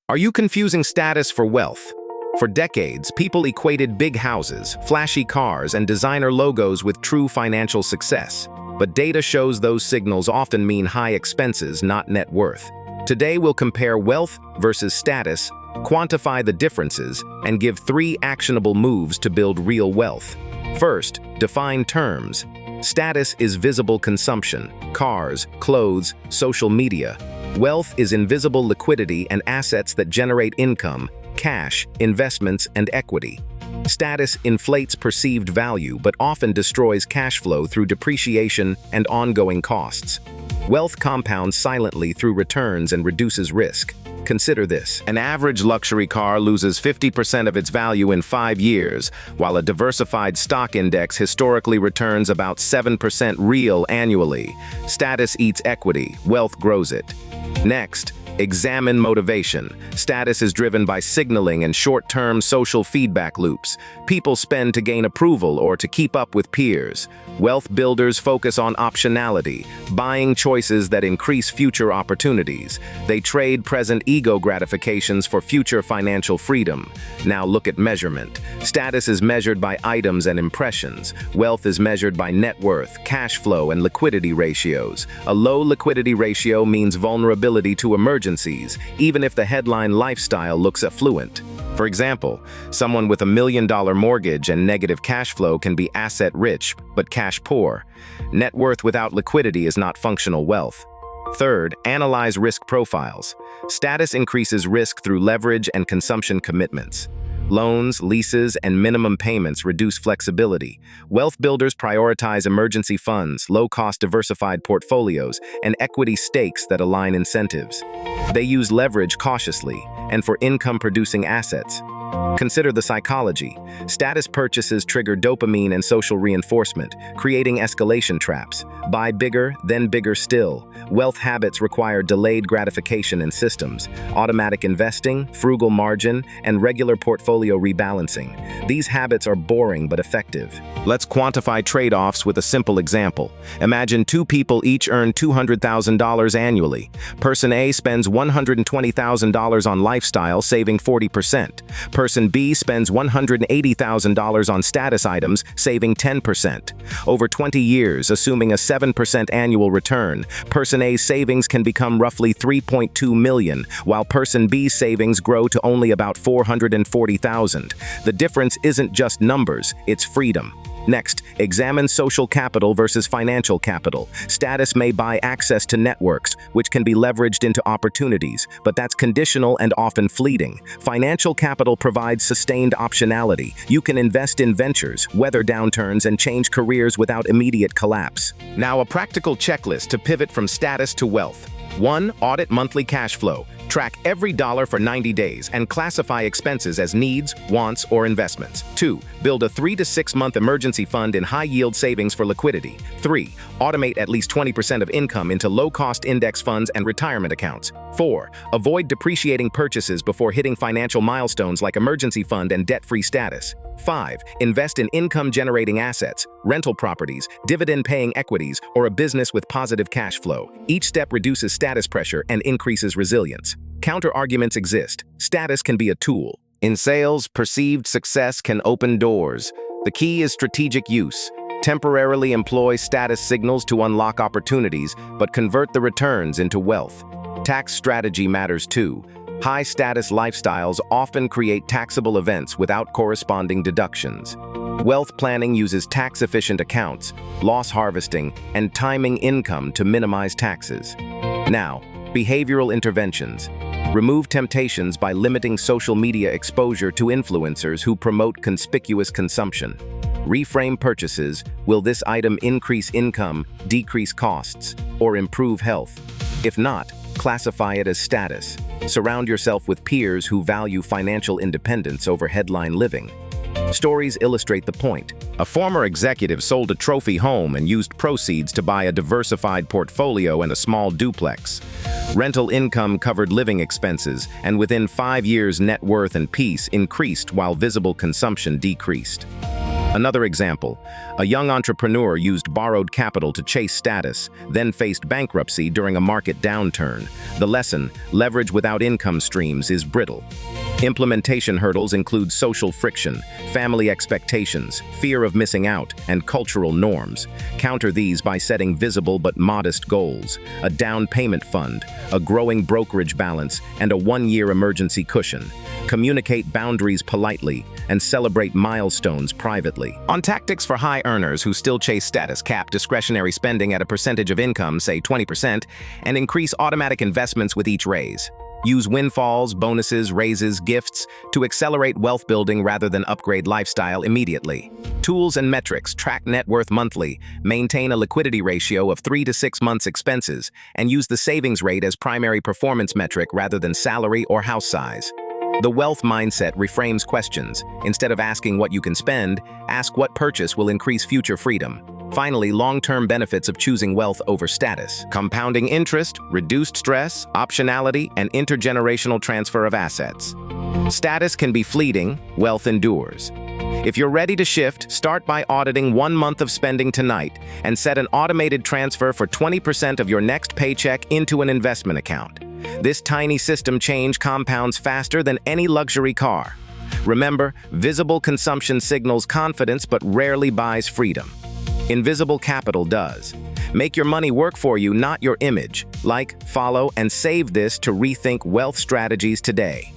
Are you confusing status for wealth? For decades, people equated big houses, flashy cars, and designer logos with true financial success. But data shows those signals often mean high expenses, not net worth. Today, we'll compare wealth versus status, quantify the differences, and give 3 actionable moves to build real wealth. First, define terms. Status is visible consumption, cars, clothes, social media. Wealth is invisible liquidity and assets that generate income, cash, investments, and equity. Status inflates perceived value but often destroys cash flow through depreciation and ongoing costs. Wealth compounds silently through returns and reduces risk. Consider this. An average luxury car loses 50% of its value in 5 years, while a diversified stock index historically returns about 7% real annually. Status eats equity, wealth grows it. Next, examine motivation. Status is driven by signaling and short-term social feedback loops. People spend to gain approval or to keep up with peers. Wealth builders focus on optionality, buying choices that increase future opportunities. They trade present ego gratifications for future financial freedom. Now look at measurement. Status is measured by items and impressions. Wealth is measured by net worth, cash flow, and liquidity ratios. A low liquidity ratio means vulnerability to emergencies, even if the headline lifestyle looks affluent. For example, someone with $1 million mortgage and negative cash flow can be asset-rich, but cash-poor. Net worth without liquidity is not functional wealth. Third, analyze risk profiles. Status increases risk through leverage and consumption commitments. Loans, leases, and minimum payments reduce flexibility. Wealth builders prioritize emergency funds, low-cost diversified portfolios, and equity stakes that align incentives. They use leverage cautiously and for income-producing assets. Consider the psychology. Status purchases trigger dopamine and social reinforcement, creating escalation traps. Buy bigger, then bigger still. Wealth habits require delayed gratification and systems, automatic investing, frugal margin, and regular portfolio rebalancing. These habits are boring but effective. Let's quantify trade-offs with a simple example. Imagine 2 people each earn $200,000 annually. Person A spends $120,000 on lifestyle, saving 40%. Person B spends $180,000 on status items, saving 10%. Over 20 years, assuming a 7% annual return, Person A's savings can become roughly $3.2 million, while Person B's savings grow to only about $440,000. The difference isn't just numbers, it's freedom. Next, examine social capital versus financial capital. Status may buy access to networks, which can be leveraged into opportunities, but that's conditional and often fleeting. Financial capital provides sustained optionality. You can invest in ventures, weather downturns, and change careers without immediate collapse. Now, a practical checklist to pivot from status to wealth. 1. Audit monthly cash flow. Track every dollar for 90 days and classify expenses as needs, wants, or investments. 2. Build a 3 to 6 month emergency fund in high-yield savings for liquidity. 3. Automate at least 20% of income into low-cost index funds and retirement accounts. 4. Avoid depreciating purchases before hitting financial milestones like emergency fund and debt-free status. 5. Invest in income-generating assets, rental properties, dividend-paying equities, or a business with positive cash flow. Each step reduces status pressure and increases resilience. Counter-arguments exist. Status can be a tool. In sales, perceived success can open doors. The key is strategic use. Temporarily employ status signals to unlock opportunities, but convert the returns into wealth. Tax strategy matters too. High-status lifestyles often create taxable events without corresponding deductions. Wealth planning uses tax-efficient accounts, loss harvesting, and timing income to minimize taxes. Now, behavioral interventions. Remove temptations by limiting social media exposure to influencers who promote conspicuous consumption. Reframe purchases. Will this item increase income, decrease costs, or improve health? If not, classify it as status. Surround yourself with peers who value financial independence over headline living. Stories illustrate the point. A former executive sold a trophy home and used proceeds to buy a diversified portfolio and a small duplex. Rental income covered living expenses, and within 5 years net worth and peace increased while visible consumption decreased. Another example, a young entrepreneur used borrowed capital to chase status, then faced bankruptcy during a market downturn. The lesson, leverage without income streams is brittle. Implementation hurdles include social friction, family expectations, fear of missing out, and cultural norms. Counter these by setting visible but modest goals, a down payment fund, a growing brokerage balance, and a one-year emergency cushion. Communicate boundaries politely, and celebrate milestones privately. On tactics for high earners who still chase status, cap discretionary spending at a percentage of income, say 20%, and increase automatic investments with each raise. Use windfalls, bonuses, raises, gifts to accelerate wealth building rather than upgrade lifestyle immediately. Tools and metrics: track net worth monthly, maintain a liquidity ratio of 3 to 6 months expenses, and use the savings rate as primary performance metric rather than salary or house size. The wealth mindset reframes questions. Instead of asking what you can spend, ask what purchase will increase future freedom. Finally, long-term benefits of choosing wealth over status: compounding interest, reduced stress, optionality, and intergenerational transfer of assets. Status can be fleeting, wealth endures. If you're ready to shift, start by auditing 1 month of spending tonight and set an automated transfer for 20% of your next paycheck into an investment account. This tiny system change compounds faster than any luxury car. Remember, visible consumption signals confidence but rarely buys freedom. Invisible capital does. Make your money work for you, not your image. Like, follow, and save this to rethink wealth strategies today.